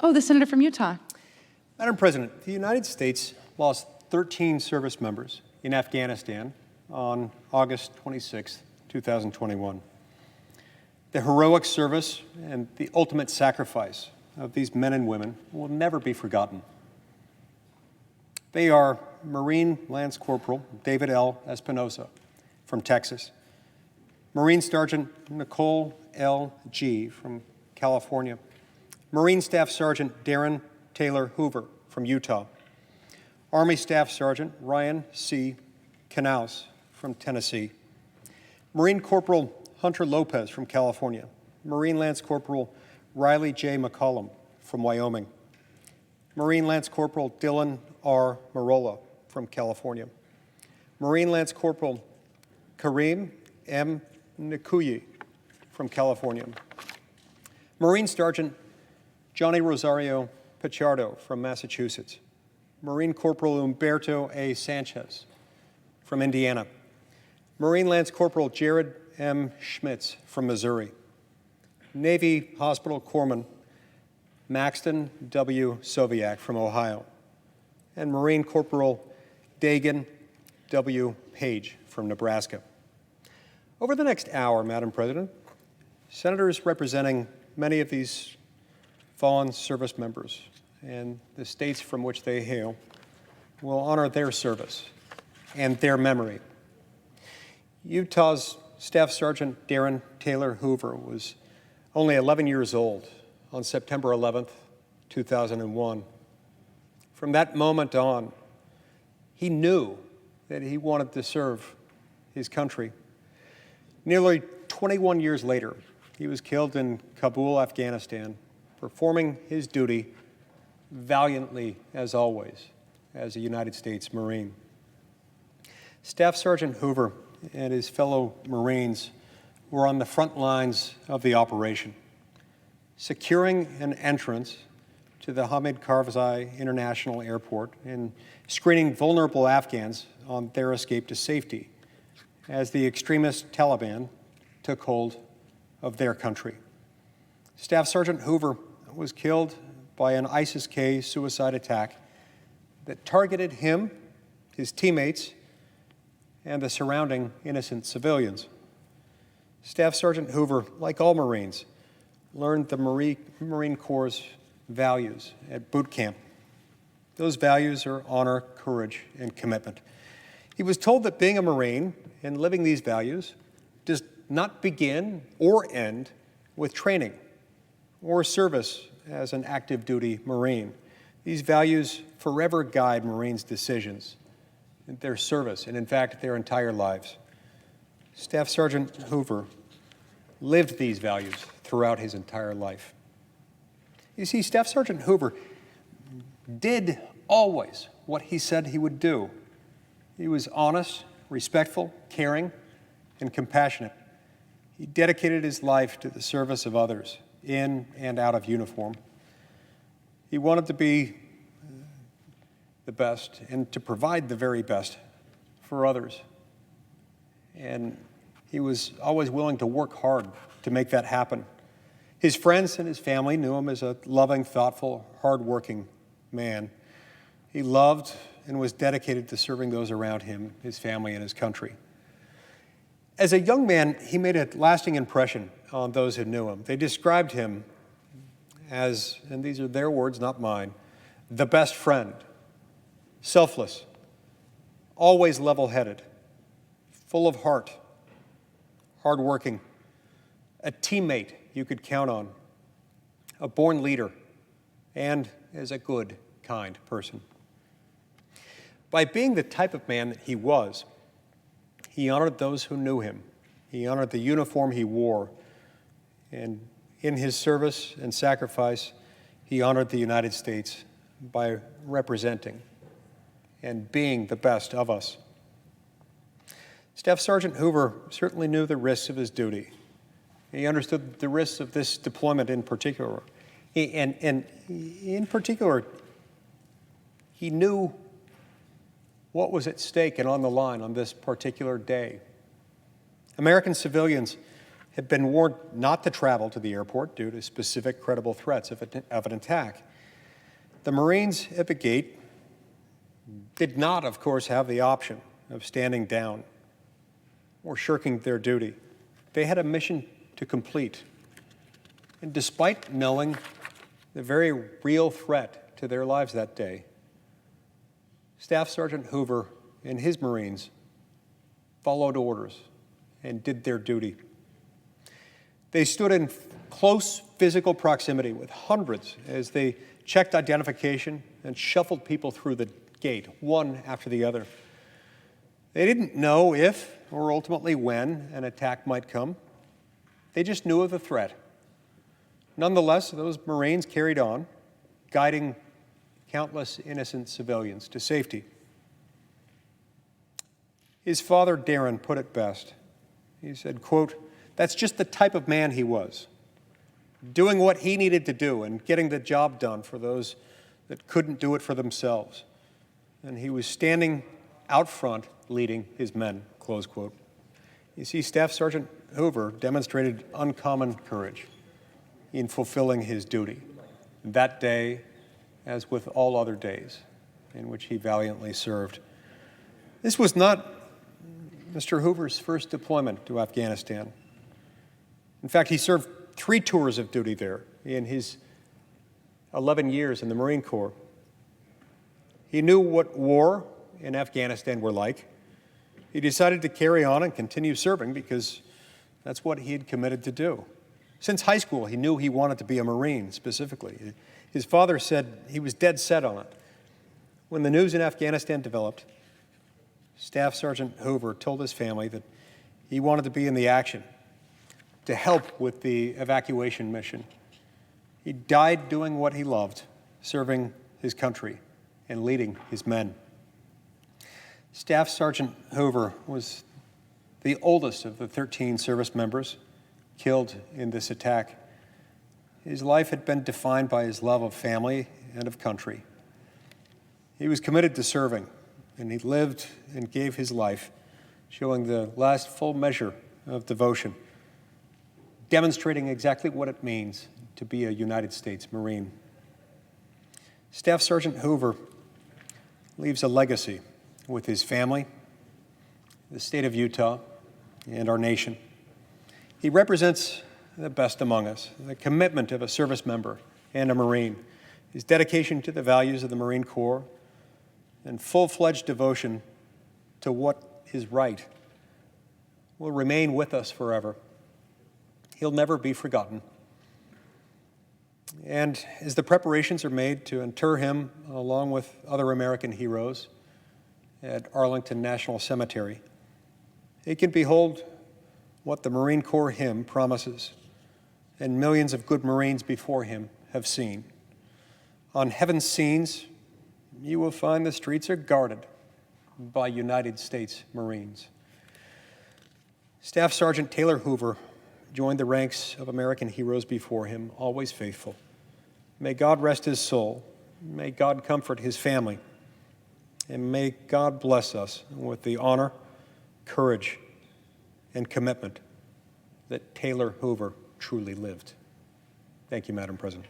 Oh, the senator from Utah. Madam President, the United States lost 13 service members in Afghanistan on August 26, 2021. The heroic service and the ultimate sacrifice of these men and women will never be forgotten. They are Marine Lance Corporal David L. Espinoza from Texas, Marine Sergeant Nicole L. G. from California, Marine Staff Sergeant Darren Taylor Hoover from Utah, Army Staff Sergeant Ryan C. Knaus from Tennessee, Marine Corporal Hunter Lopez from California, Marine Lance Corporal Riley J. McCollum from Wyoming, Marine Lance Corporal Dylan R. Marola from California, Marine Lance Corporal Kareem M. Nkuyi from California, Marine Sergeant Johnny Rosario Pichardo from Massachusetts, Marine Corporal Humberto A. Sanchez from Indiana, Marine Lance Corporal Jared M. Schmitz from Missouri, Navy Hospital Corpsman Maxton W. Soviak from Ohio, and Marine Corporal Dagen W. Page from Nebraska. Over the next hour, Madam President, senators representing many of these fallen service members and the states from which they hail will honor their service and their memory. Utah's Staff Sergeant Darren Taylor Hoover was only 11 years old on September 11th, 2001. From that moment on, he knew that he wanted to serve his country. Nearly 21 years later, he was killed in Kabul, Afghanistan, performing his duty valiantly, as always, as a United States Marine. Staff Sergeant Hoover and his fellow Marines were on the front lines of the operation, securing an entrance to the Hamid Karzai International Airport and screening vulnerable Afghans on their escape to safety as the extremist Taliban took hold of their country. Staff Sergeant Hoover was killed by an ISIS-K suicide attack that targeted him, his teammates, and the surrounding innocent civilians. Staff Sergeant Hoover, like all Marines, learned the Marine Corps' values at boot camp. Those values are honor, courage, and commitment. He was told that being a Marine and living these values does not begin or end with training or service as an active duty Marine. These values forever guide Marines' decisions, their service, and in fact, their entire lives. Staff Sergeant Hoover lived these values throughout his entire life. You see, Staff Sergeant Hoover did always what he said he would do. He was honest, respectful, caring, and compassionate. He dedicated his life to the service of others, in and out of uniform. He wanted to be the best and to provide the very best for others. And he was always willing to work hard to make that happen. His friends and his family knew him as a loving, thoughtful, hardworking man. He loved and was dedicated to serving those around him, his family, and his country. As a young man, he made a lasting impression on those who knew him. They described him as, and these are their words, not mine, the best friend, selfless, always level-headed, full of heart, hardworking, a teammate you could count on, a born leader, and as a good, kind person. By being the type of man that he was, he honored those who knew him. He honored the uniform he wore. And in his service and sacrifice, he honored the United States by representing and being the best of us. Staff Sergeant Hoover certainly knew the risks of his duty. He understood the risks of this deployment in particular. And in particular, he knew what was at stake and on the line on this particular day. American civilians had been warned not to travel to the airport due to specific credible threats of an attack. The Marines at the gate did not, of course, have the option of standing down or shirking their duty. They had a mission to complete. And despite knowing the very real threat to their lives that day, Staff Sergeant Hoover and his Marines followed orders and did their duty. They stood in close physical proximity with hundreds as they checked identification and shuffled people through the gate, one after the other. They didn't know if, or ultimately when, an attack might come. They just knew of the threat. Nonetheless, those Marines carried on, guiding countless innocent civilians to safety. His father, Darren, put it best. He said, quote, "That's just the type of man he was, doing what he needed to do and getting the job done for those that couldn't do it for themselves. And he was standing out front leading his men," close quote. You see, Staff Sergeant Hoover demonstrated uncommon courage in fulfilling his duty that day, as with all other days in which he valiantly served. This was not Mr. Hoover's first deployment to Afghanistan. In fact, he served 3 tours of duty there in his 11 years in the Marine Corps. He knew what war in Afghanistan were like. He decided to carry on and continue serving because that's what he had committed to do. Since high school, he knew he wanted to be a Marine specifically. His father said he was dead set on it. When the news in Afghanistan developed, Staff Sergeant Hoover told his family that he wanted to be in the action, to help with the evacuation mission. He died doing what he loved, serving his country and leading his men. Staff Sergeant Hoover was the oldest of the 13 service members killed in this attack. His life had been defined by his love of family and of country. He was committed to serving, and he lived and gave his life, showing the last full measure of devotion, demonstrating exactly what it means to be a United States Marine. Staff Sergeant Hoover leaves a legacy with his family, the state of Utah, and our nation. He represents the best among us, the commitment of a service member and a Marine, his dedication to the values of the Marine Corps, and full-fledged devotion to what is right will remain with us forever. He'll never be forgotten. And as the preparations are made to inter him along with other American heroes at Arlington National Cemetery, he can behold what the Marine Corps hymn promises and millions of good Marines before him have seen. On heaven's scenes, you will find the streets are guarded by United States Marines. Staff Sergeant Taylor Hoover joined the ranks of American heroes before him, always faithful. May God rest his soul. May God comfort his family. And may God bless us with the honor, courage, and commitment that Taylor Hoover truly lived. Thank you, Madam President.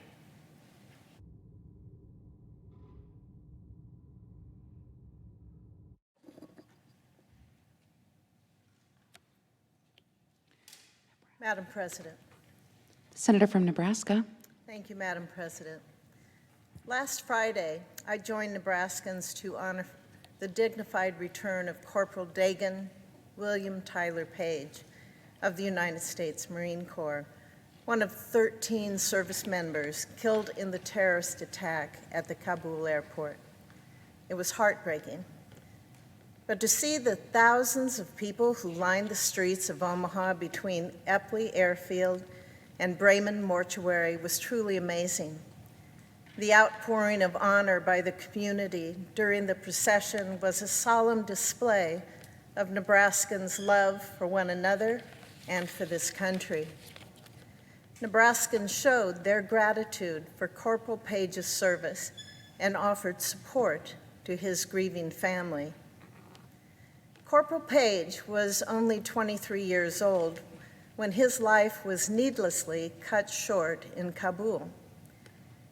Madam President. Senator from Nebraska. Thank you, Madam President. Last Friday, I joined Nebraskans to honor the dignified return of Corporal Dagen William Tyler Page of the United States Marine Corps, one of 13 service members killed in the terrorist attack at the Kabul Airport. It was heartbreaking. But to see the thousands of people who lined the streets of Omaha between Eppley Airfield and Bremen Mortuary was truly amazing. The outpouring of honor by the community during the procession was a solemn display of Nebraskans' love for one another and for this country. Nebraskans showed their gratitude for Corporal Page's service and offered support to his grieving family. Corporal Page was only 23 years old when his life was needlessly cut short in Kabul.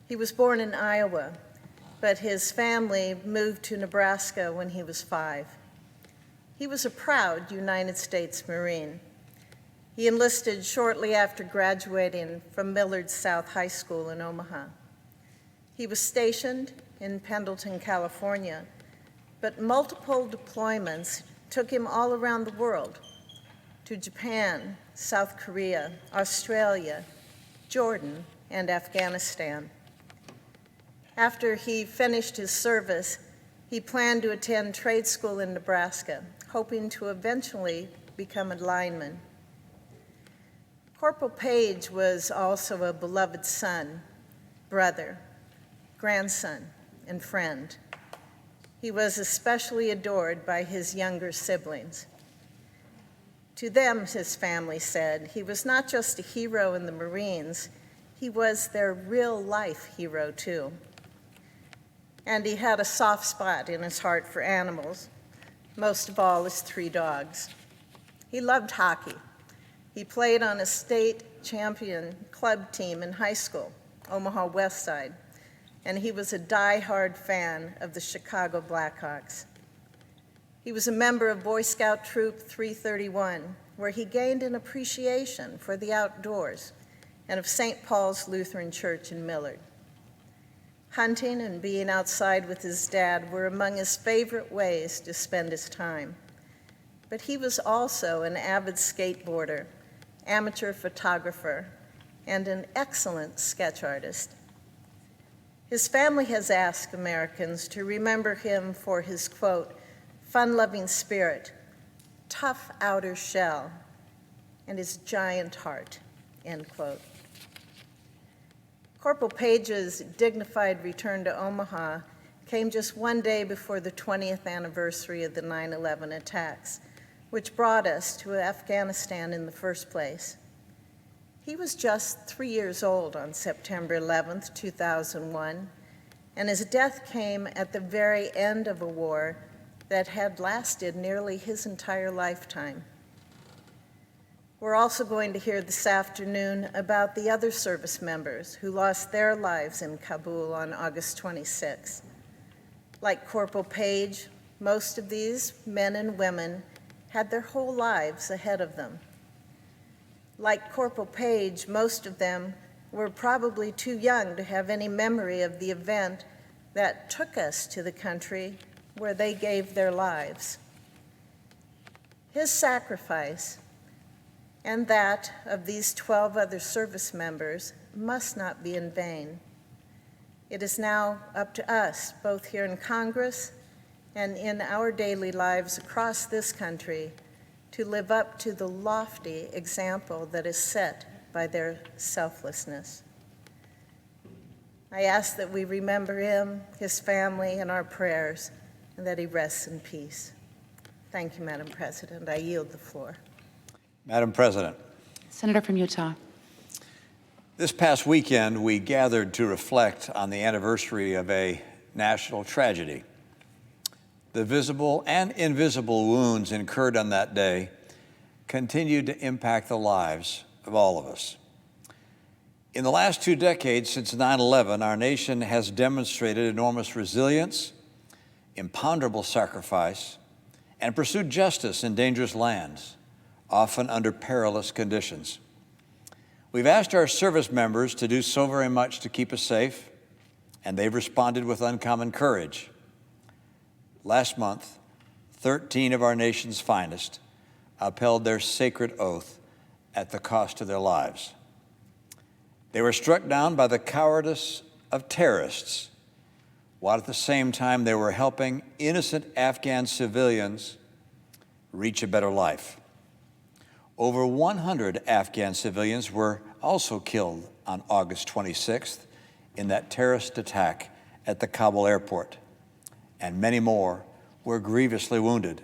He was born in Iowa, but his family moved to Nebraska when he was 5. He was a proud United States Marine. He enlisted shortly after graduating from Millard South High School in Omaha. He was stationed in Pendleton, California, but multiple deployments took him all around the world, to Japan, South Korea, Australia, Jordan, and Afghanistan. After he finished his service, he planned to attend trade school in Nebraska, hoping to eventually become a lineman. Corporal Page was also a beloved son, brother, grandson, and friend. He was especially adored by his younger siblings. To them, his family said, he was not just a hero in the Marines, he was their real-life hero, too. And he had a soft spot in his heart for animals, most of all his 3 dogs. He loved hockey. He played on a state champion club team in high school, Omaha West Side, and he was a die-hard fan of the Chicago Blackhawks. He was a member of Boy Scout Troop 331, where he gained an appreciation for the outdoors, and of St. Paul's Lutheran Church in Millard. Hunting and being outside with his dad were among his favorite ways to spend his time. But he was also an avid skateboarder, amateur photographer, and an excellent sketch artist. His family has asked Americans to remember him for his, quote, fun-loving spirit, tough outer shell, and his giant heart, end quote. Corporal Page's dignified return to Omaha came just one day before the 20th anniversary of the 9/11 attacks, which brought us to Afghanistan in the first place. He was just 3 years old on September 11th, 2001, and his death came at the very end of a war that had lasted nearly his entire lifetime. We're also going to hear this afternoon about the other service members who lost their lives in Kabul on August 26. Like Corporal Page, most of these men and women had their whole lives ahead of them. Like Corporal Page, most of them were probably too young to have any memory of the event that took us to the country where they gave their lives. His sacrifice and that of these 12 other service members must not be in vain. It is now up to us, both here in Congress and in our daily lives across this country, to live up to the lofty example that is set by their selflessness. I ask that we remember him, his family, in our prayers, and that he rests in peace. Thank you, Madam President. I yield the floor. Madam President. Senator from Utah. This past weekend, we gathered to reflect on the anniversary of a national tragedy. The visible and invisible wounds incurred on that day continued to impact the lives of all of us. In the last 2 decades since 9/11, our nation has demonstrated enormous resilience, imponderable sacrifice, and pursued justice in dangerous lands, often under perilous conditions. We've asked our service members to do so very much to keep us safe, and they've responded with uncommon courage. Last month, 13 of our nation's finest upheld their sacred oath at the cost of their lives. They were struck down by the cowardice of terrorists, while at the same time they were helping innocent Afghan civilians reach a better life. Over 100 Afghan civilians were also killed on August 26th in that terrorist attack at the Kabul Airport, and many more were grievously wounded.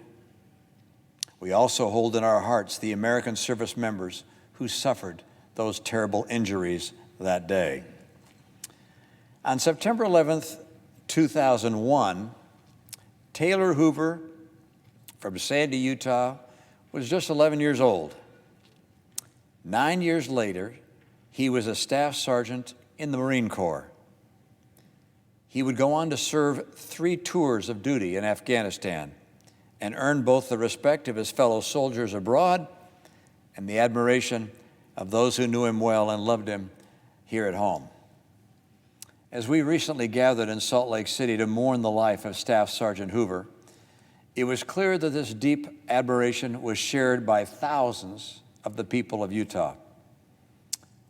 We also hold in our hearts the American service members who suffered those terrible injuries that day. On September 11th, 2001, Taylor Hoover from Sandy, Utah, was just 11 years old. 9 years later, he was a staff sergeant in the Marine Corps. He would go on to serve 3 tours of duty in Afghanistan and earn both the respect of his fellow soldiers abroad and the admiration of those who knew him well and loved him here at home. As we recently gathered in Salt Lake City to mourn the life of Staff Sergeant Hoover, it was clear that this deep admiration was shared by thousands of the people of Utah.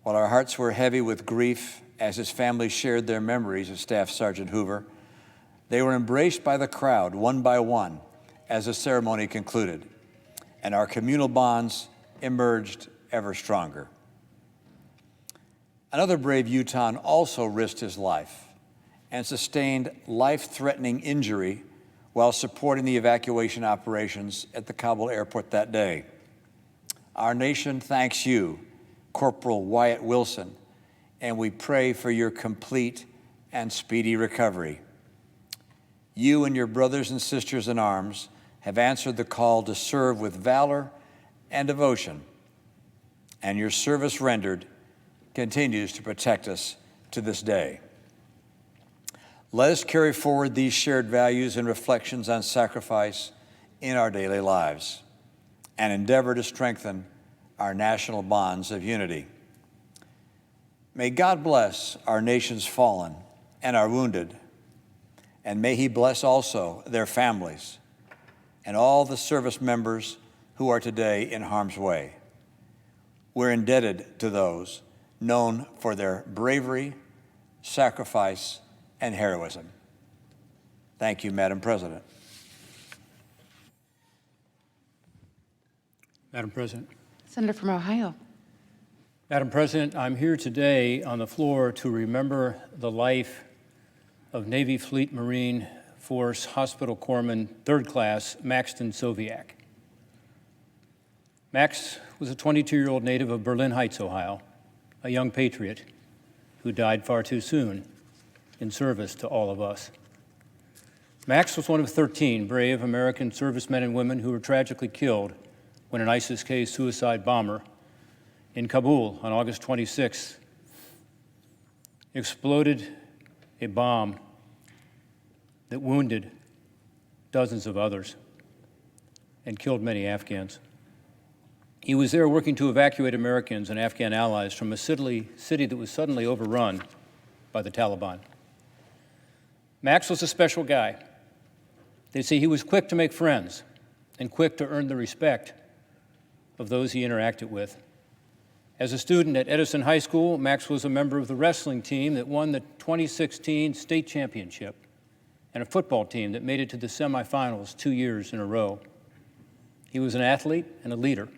While our hearts were heavy with grief as his family shared their memories of Staff Sergeant Hoover, they were embraced by the crowd one by one as the ceremony concluded, and our communal bonds emerged ever stronger. Another brave Utahn also risked his life and sustained life-threatening injury while supporting the evacuation operations at the Kabul Airport that day. Our nation thanks you, Corporal Wyatt Wilson, and we pray for your complete and speedy recovery. You and your brothers and sisters in arms have answered the call to serve with valor and devotion, and your service rendered continues to protect us to this day. Let us carry forward these shared values and reflections on sacrifice in our daily lives and endeavor to strengthen our national bonds of unity. May God bless our nation's fallen and our wounded, and may He bless also their families and all the service members who are today in harm's way. We're indebted to those known for their bravery, sacrifice, and heroism. Thank you, Madam President. Madam President. Senator from Ohio. Madam President, I'm here today on the floor to remember the life of Navy Fleet Marine Force Hospital Corpsman, 3rd Class, Maxton Soviak. Max was a 22-year-old native of Berlin Heights, Ohio, a young patriot who died far too soon in service to all of us. Max was one of 13 brave American servicemen and women who were tragically killed when an ISIS-K suicide bomber in Kabul on August 26th exploded a bomb that wounded dozens of others and killed many Afghans. He was there working to evacuate Americans and Afghan allies from a city that was suddenly overrun by the Taliban. Max was a special guy. They say he was quick to make friends and quick to earn the respect of those he interacted with. As a student at Edison High School, Max was a member of the wrestling team that won the 2016 state championship and a football team that made it to the semifinals 2 years in a row. He was an athlete and a leader.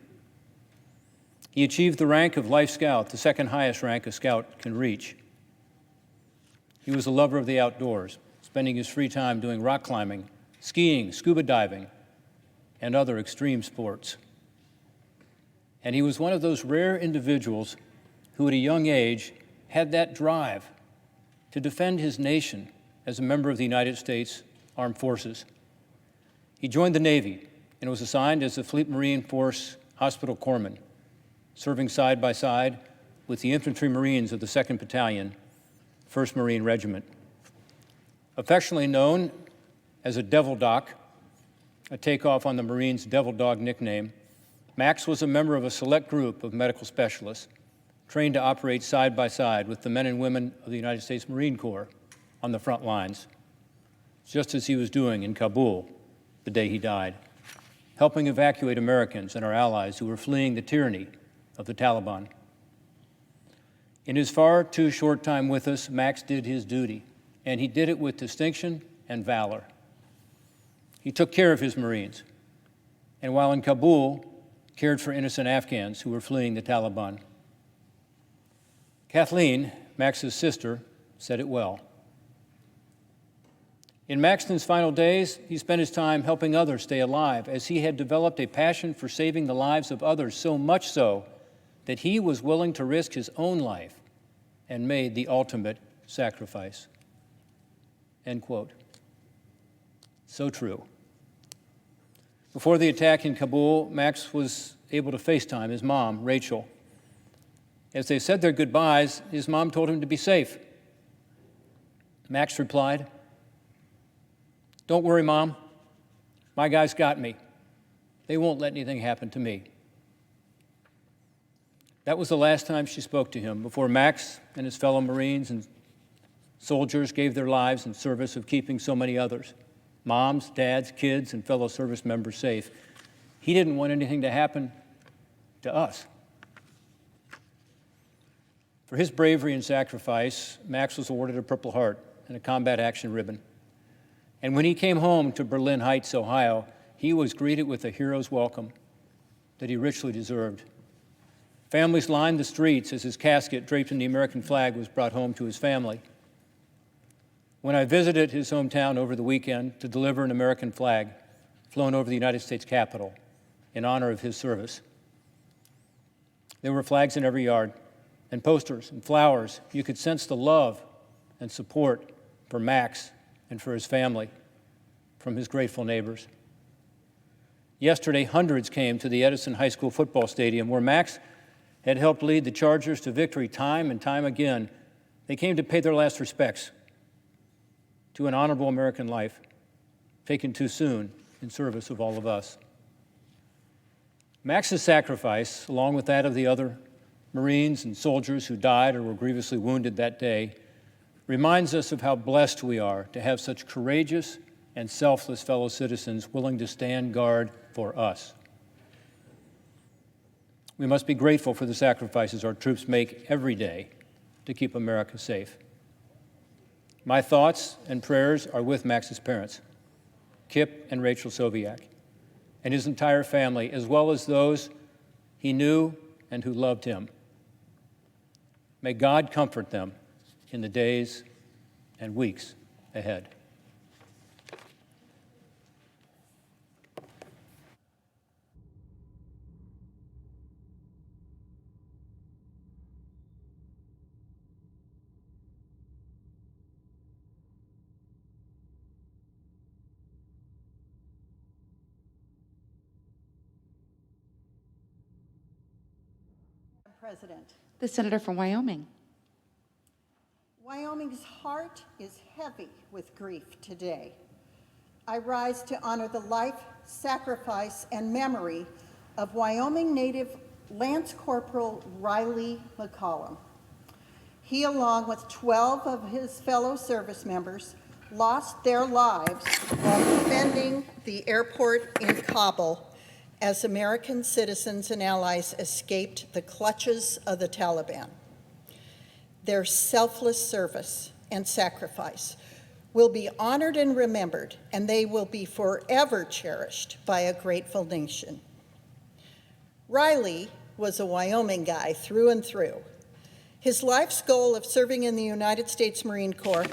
He achieved the rank of Life Scout, the second highest rank a scout can reach. He was a lover of the outdoors, spending his free time doing rock climbing, skiing, scuba diving, and other extreme sports. And he was one of those rare individuals who at a young age had that drive to defend his nation as a member of the United States Armed Forces. He joined the Navy and was assigned as the Fleet Marine Force Hospital Corpsman, serving side by side with the infantry Marines of the 2nd Battalion, 1st Marine Regiment. Affectionately known as a Devil Doc, a takeoff on the Marines' Devil Dog nickname, Max was a member of a select group of medical specialists trained to operate side by side with the men and women of the United States Marine Corps on the front lines, just as he was doing in Kabul the day he died, helping evacuate Americans and our allies who were fleeing the tyranny of the Taliban. In his far too short time with us, Max did his duty, and he did it with distinction and valor. He took care of his Marines, and while in Kabul, cared for innocent Afghans who were fleeing the Taliban. Kathleen, Max's sister, said it well. In Maxton's final days, he spent his time helping others stay alive, as he had developed a passion for saving the lives of others, so much so that he was willing to risk his own life and made the ultimate sacrifice. End quote. So true. Before the attack in Kabul, Max was able to FaceTime his mom, Rachel, As they said their goodbyes, his mom told him to be safe. Max replied, "Don't worry, Mom. My guys got me. They won't let anything happen to me." That was the last time she spoke to him before Max and his fellow Marines and soldiers gave their lives in service of keeping so many others, moms, dads, kids, and fellow service members safe. He didn't want anything to happen to us. For his bravery and sacrifice, Max was awarded a Purple Heart and a Combat Action Ribbon. And when he came home to Berlin Heights, Ohio, he was greeted with a hero's welcome that he richly deserved. Families lined the streets as his casket, draped in the American flag, was brought home to his family. When I visited his hometown over the weekend to deliver an American flag flown over the United States Capitol in honor of his service, there were flags in every yard and posters and flowers. You could sense the love and support for Max and for his family from his grateful neighbors. Yesterday, hundreds came to the Edison High School football stadium where Max had helped lead the Chargers to victory time and time again. They came to pay their last respects to an honorable American life taken too soon in service of all of us. Max's sacrifice, along with that of the other Marines and soldiers who died or were grievously wounded that day, reminds us of how blessed we are to have such courageous and selfless fellow citizens willing to stand guard for us. We must be grateful for the sacrifices our troops make every day to keep America safe. My thoughts and prayers are with Max's parents, Kip and Rachel Soviak, and his entire family, as well as those he knew and who loved him. May God comfort them in the days and weeks ahead. President. The senator from Wyoming. Wyoming's heart is heavy with grief today. I rise to honor the life, sacrifice, and memory of Wyoming native Lance Corporal Riley McCollum. He, along with 12 of his fellow service members, lost their lives while defending the airport in Kabul as American citizens and allies escaped the clutches of the Taliban. Their selfless service and sacrifice will be honored and remembered, and they will be forever cherished by a grateful nation. Riley was a Wyoming guy through and through. His life's goal of serving in the United States Marine Corps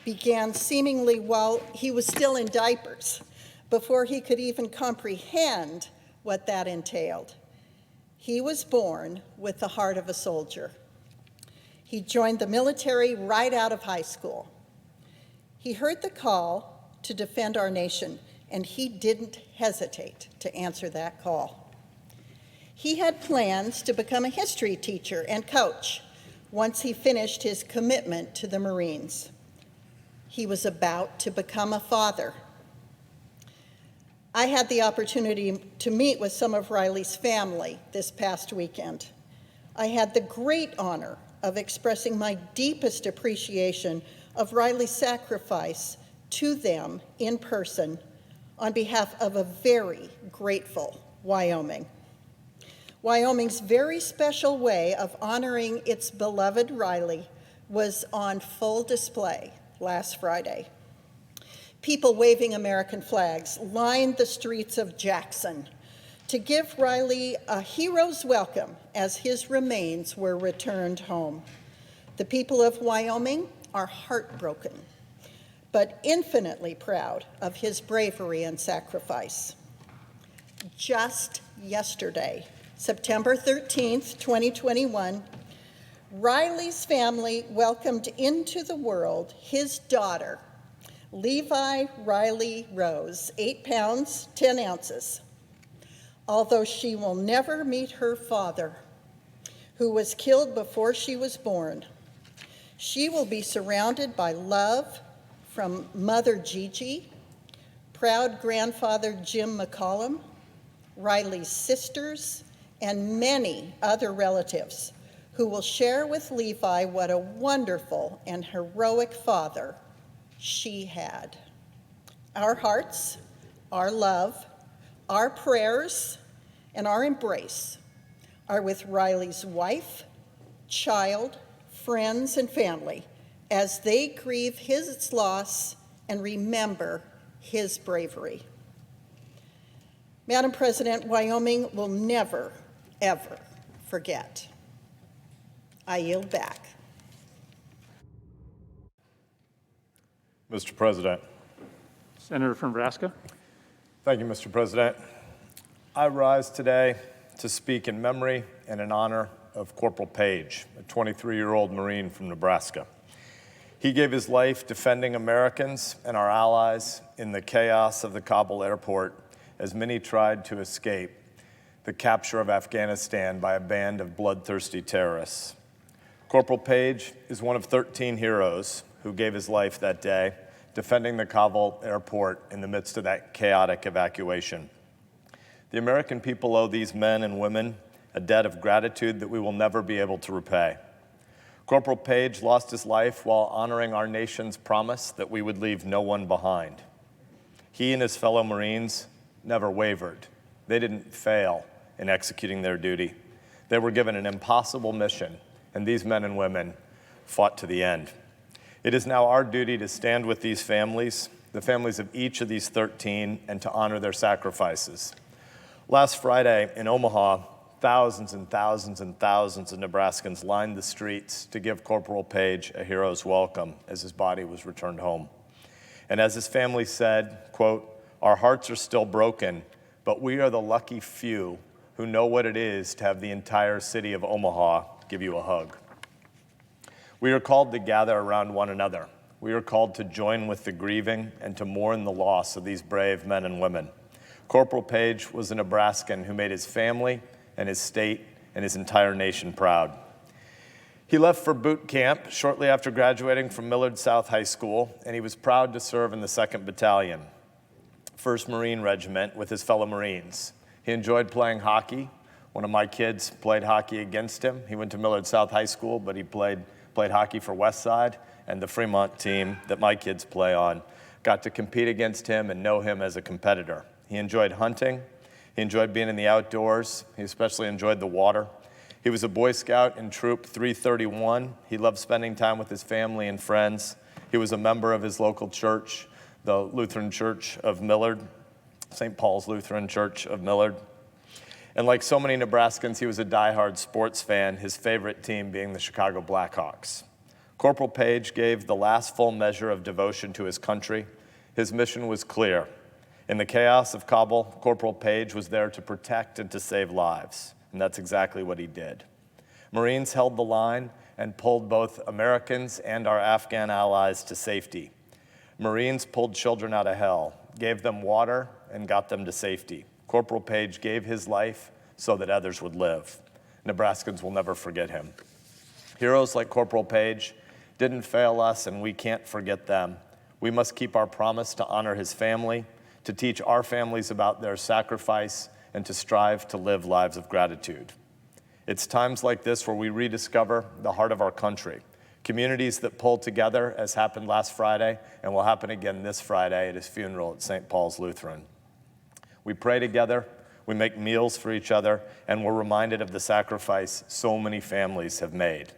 began seemingly while he was still in diapers, before he could even comprehend what that entailed. He was born with the heart of a soldier. He joined the military right out of high school. He heard the call to defend our nation, and he didn't hesitate to answer that call. He had plans to become a history teacher and coach once he finished his commitment to the Marines. He was about to become a father. I had the opportunity to meet with some of Riley's family this past weekend. I had the great honor of expressing my deepest appreciation of Riley's sacrifice to them in person on behalf of a very grateful Wyoming. Wyoming's very special way of honoring its beloved Riley was on full display last Friday. People waving American flags lined the streets of Jackson to give Riley a hero's welcome as his remains were returned home. The people of Wyoming are heartbroken, but infinitely proud of his bravery and sacrifice. Just yesterday, September 13th, 2021, Riley's family welcomed into the world his daughter, Levi Riley Rose, 8 pounds, 10 ounces. Although she will never meet her father, who was killed before she was born. She will be surrounded by love from Mother Gigi, proud grandfather Jim McCollum, Riley's sisters, and many other relatives who will share with Levi what a wonderful and heroic father she had. Our hearts, our love, our prayers, and our embrace are with Riley's wife, child, friends, and family as they grieve his loss and remember his bravery. Madam President, Wyoming will never, ever forget. I yield back. Mr. President. Senator from Nebraska. Thank you, Mr. President. I rise today to speak in memory and in honor of Corporal Page, a 23-year-old Marine from Nebraska. He gave his life defending Americans and our allies in the chaos of the Kabul Airport as many tried to escape the capture of Afghanistan by a band of bloodthirsty terrorists. Corporal Page is one of 13 heroes who gave his life that day defending the Kabul Airport in the midst of that chaotic evacuation. The American people owe these men and women a debt of gratitude that we will never be able to repay. Corporal Page lost his life while honoring our nation's promise that we would leave no one behind. He and his fellow Marines never wavered. They didn't fail in executing their duty. They were given an impossible mission, and these men and women fought to the end. It is now our duty to stand with these families, the families of each of these 13, and to honor their sacrifices. Last Friday in Omaha, thousands and thousands and thousands of Nebraskans lined the streets to give Corporal Page a hero's welcome as his body was returned home. And as his family said, quote, "Our hearts are still broken, but we are the lucky few who know what it is to have the entire city of Omaha give you a hug." We are called to gather around one another. We are called to join with the grieving and to mourn the loss of these brave men and women. Corporal Page was a Nebraskan who made his family and his state and his entire nation proud. He left for boot camp shortly after graduating from Millard South High School, and he was proud to serve in the 2nd Battalion, 1st Marine Regiment, with his fellow Marines. He enjoyed playing hockey. One of my kids played hockey against him. He went to Millard South High School, but he played hockey for Westside, and the Fremont team that my kids play on got to compete against him and know him as a competitor. He enjoyed hunting. He enjoyed being in the outdoors. He especially enjoyed the water. He was a Boy Scout in Troop 331. He loved spending time with his family and friends. He was a member of his local church, the Lutheran Church of Millard, St. Paul's Lutheran Church of Millard. And like so many Nebraskans, he was a diehard sports fan, his favorite team being the Chicago Blackhawks. Corporal Page gave the last full measure of devotion to his country. His mission was clear. In the chaos of Kabul, Corporal Page was there to protect and to save lives, and that's exactly what he did. Marines held the line and pulled both Americans and our Afghan allies to safety. Marines pulled children out of hell, gave them water, and got them to safety. Corporal Page gave his life so that others would live. Nebraskans will never forget him. Heroes like Corporal Page didn't fail us, and we can't forget them. We must keep our promise to honor his family, to teach our families about their sacrifice, and to strive to live lives of gratitude. It's times like this where we rediscover the heart of our country. Communities that pull together, as happened last Friday and will happen again this Friday at his funeral at St. Paul's Lutheran. We pray together, we make meals for each other, and we're reminded of the sacrifice so many families have made.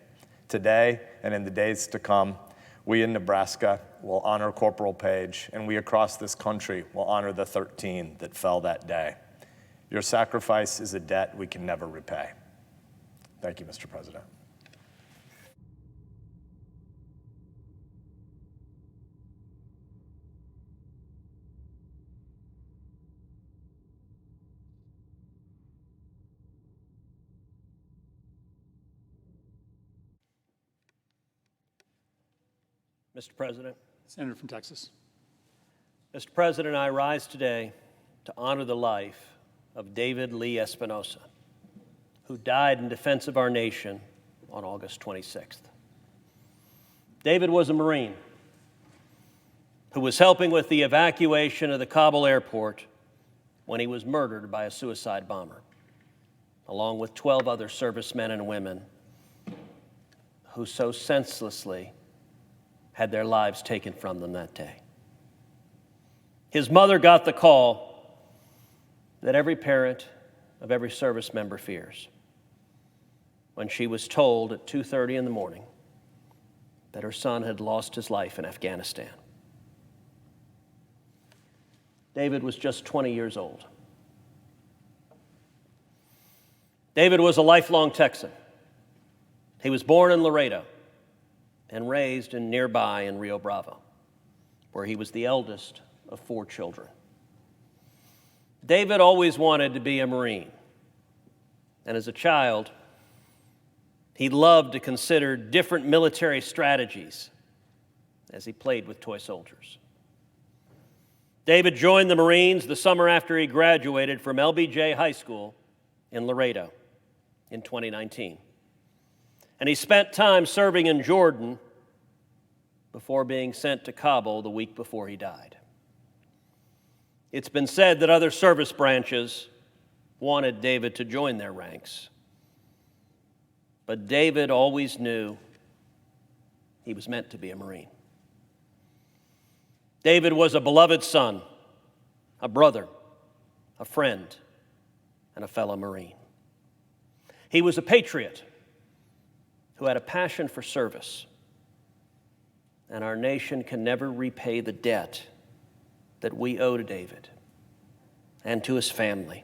Today and in the days to come, we in Nebraska will honor Corporal Page, and we across this country will honor the 13 that fell that day. Your sacrifice is a debt we can never repay. Thank you, Mr. President. Mr. President. Senator from Texas. Mr. President, I rise today to honor the life of David Lee Espinoza, who died in defense of our nation on August 26th. David was a Marine who was helping with the evacuation of the Kabul Airport when he was murdered by a suicide bomber, along with 12 other servicemen and women who so senselessly had their lives taken from them that day. His mother got the call that every parent of every service member fears when she was told at 2:30 in the morning that her son had lost his life in Afghanistan. David was just 20 years old. David was a lifelong Texan. He was born in Laredo and raised in nearby in Rio Bravo, where he was the eldest of 4 children. David always wanted to be a Marine, and as a child, he loved to consider different military strategies as he played with toy soldiers. David joined the Marines the summer after he graduated from LBJ High School in Laredo in 2019. And he spent time serving in Jordan before being sent to Kabul the week before he died. It's been said that other service branches wanted David to join their ranks. But David always knew he was meant to be a Marine. David was a beloved son, a brother, a friend, and a fellow Marine. He was a patriot who had a passion for service, and our nation can never repay the debt that we owe to David and to his family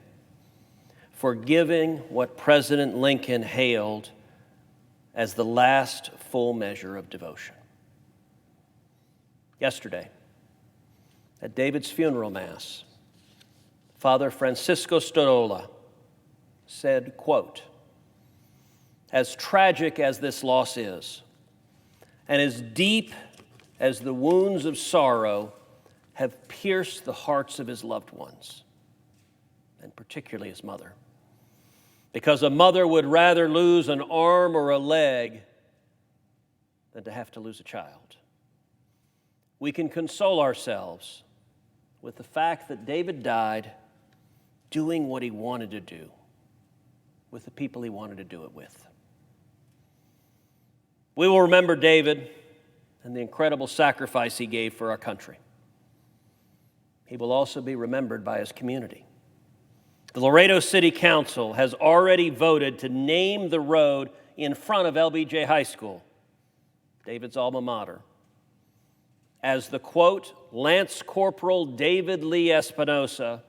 for giving what President Lincoln hailed as the last full measure of devotion. Yesterday, at David's funeral mass, Father Francisco Storola said, quote, "As tragic as this loss is, and as deep as the wounds of sorrow have pierced the hearts of his loved ones, and particularly his mother, because a mother would rather lose an arm or a leg than to have to lose a child. We can console ourselves with the fact that David died doing what he wanted to do with the people he wanted to do it with." We will remember David and the incredible sacrifice he gave for our country. He will also be remembered by his community. The Laredo City Council has already voted to name the road in front of LBJ High School, David's alma mater, as the, quote, Lance Corporal David Lee Espinoza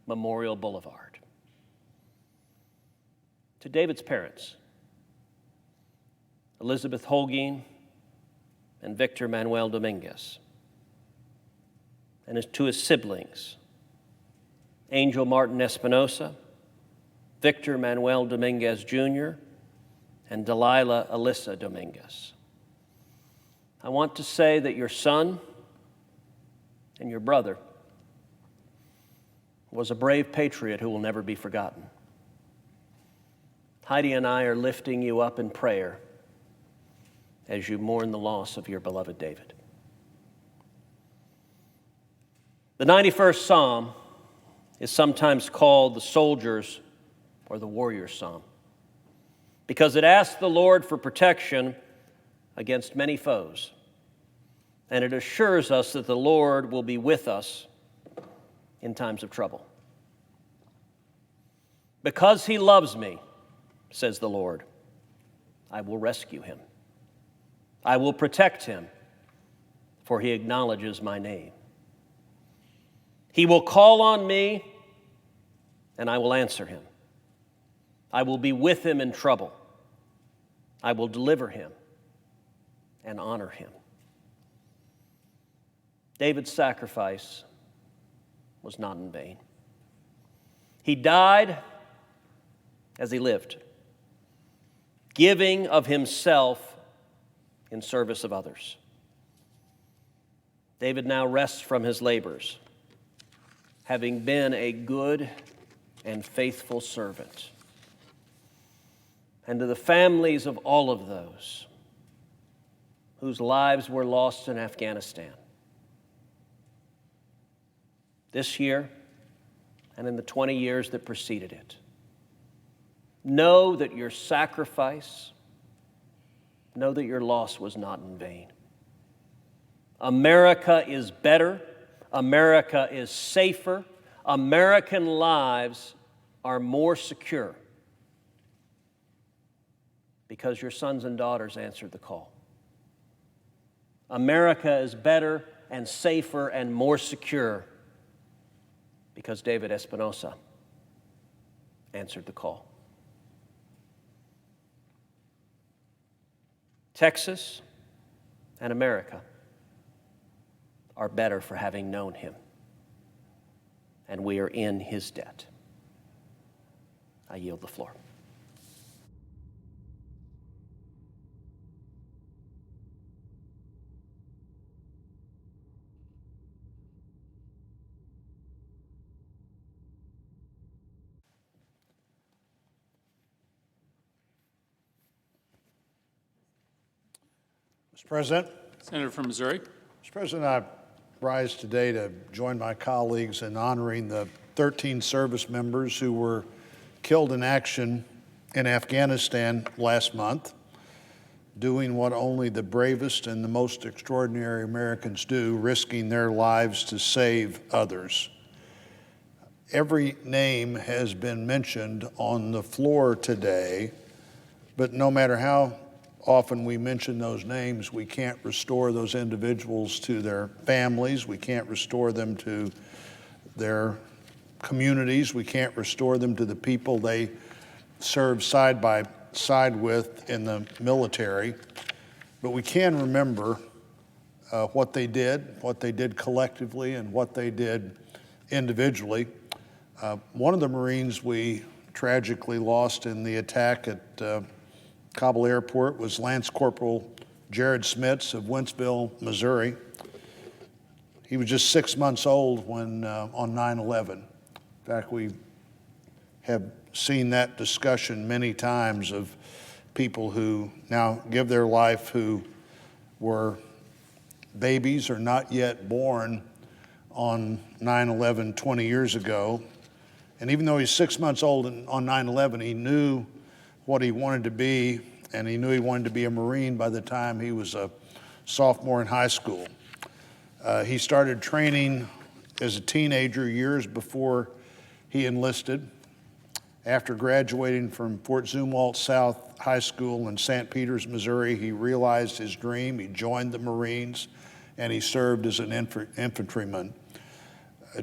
Memorial Boulevard. To David's parents, Elizabeth Holguin and Victor Manuel Dominguez, and to his siblings, Angel Martin Espinoza, Victor Manuel Dominguez Jr., and Delilah Alyssa Dominguez. I want to say that your son and your brother was a brave patriot who will never be forgotten. Heidi and I are lifting you up in prayer as you mourn the loss of your beloved David. The 91st Psalm is sometimes called the soldier's or the warrior's psalm because it asks the Lord for protection against many foes, and it assures us that the Lord will be with us in times of trouble. Because he loves me, says the Lord, I will rescue him. I will protect him, for he acknowledges my name. He will call on me, and I will answer him. I will be with him in trouble. I will deliver him and honor him. David's sacrifice was not in vain. He died as he lived, giving of himself in service of others. David now rests from his labors, having been a good and faithful servant. and to the families of all of those whose lives were lost in Afghanistan. This year and in the 20 years that preceded it. Know that your sacrifice, know that your loss was not in vain. America is better. America is safer. American lives are more secure because your sons and daughters answered the call. America is better and safer and more secure because David Espinoza answered the call. Texas and America are better for having known him, and we are in his debt. I yield the floor. Mr. President. Senator from Missouri. Mr. President, I rise today to join my colleagues in honoring the 13 service members who were killed in action in Afghanistan last month, doing what only the bravest and the most extraordinary Americans do, risking their lives to save others. Every name has been mentioned on the floor today, but no matter how often we mention those names, we can't restore those individuals to their families. We can't restore them to their communities. We can't restore them to the people they serve side by side with in the military. But we can remember what they did collectively, and what they did individually. One of the Marines we tragically lost in the attack at Kabul Airport was Lance Corporal Jared Schmitz of Wentzville, Missouri. He was just 6 months old when on 9/11. In fact, we have seen that discussion many times of people who now give their life who were babies or not yet born on 9/11 20 years ago. And even though he's 6 months old on 9/11, he knew what he wanted to be, and he knew he wanted to be a Marine by the time he was a sophomore in high school. He started training as a teenager years before he enlisted. After graduating from Fort Zumwalt South High School in St. Peters, Missouri, he realized his dream. He joined the Marines, and he served as an infantryman.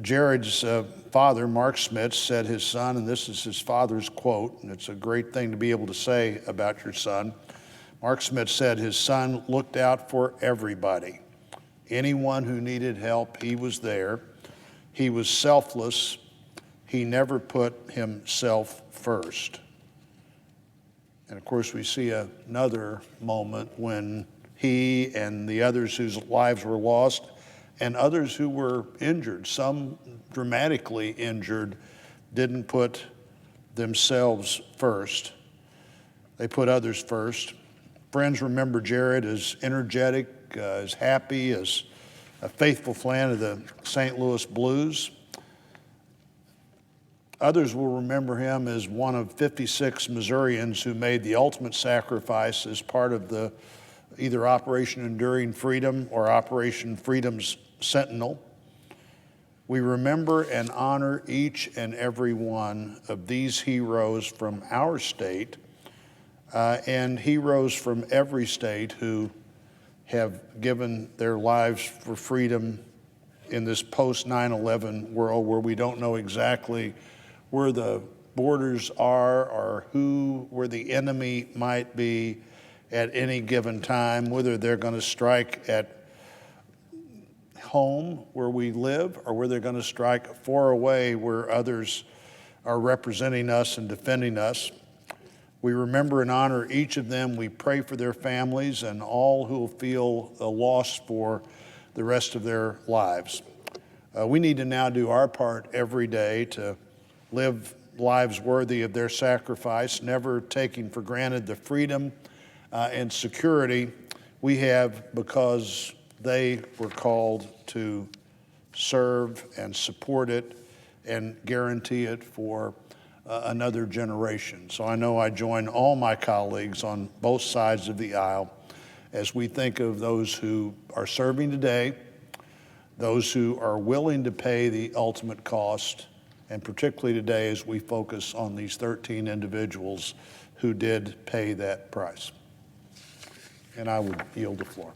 Jared's father, Mark Schmitz, said his son, and this is his father's quote, and it's a great thing to be able to say about your son. Mark Schmitz said his son looked out for everybody. Anyone who needed help, he was there. He was selfless. He never put himself first. And of course, we see another moment when he and the others whose lives were lost, and others who were injured, some dramatically injured, didn't put themselves first. They put others first. Friends remember Jared as energetic, as happy, as a faithful fan of the St. Louis Blues. Others will remember him as one of 56 Missourians who made the ultimate sacrifice as part of the either Operation Enduring Freedom or Operation Freedom's Sentinel. We remember and honor each and every one of these heroes from our state and heroes from every state who have given their lives for freedom in this post-9/11 world where we don't know exactly where the borders are or where the enemy might be at any given time, whether they're going to strike at home where we live or where they're going to strike far away where others are representing us and defending us. We remember and honor each of them. We pray for their families and all who will feel a loss for the rest of their lives. We need to now do our part every day to live lives worthy of their sacrifice, never taking for granted the freedom and security we have because they were called to serve and support it and guarantee it for another generation. So I know I join all my colleagues on both sides of the aisle as we think of those who are serving today, those who are willing to pay the ultimate cost, and particularly today as we focus on these 13 individuals who did pay that price. And I would yield the floor.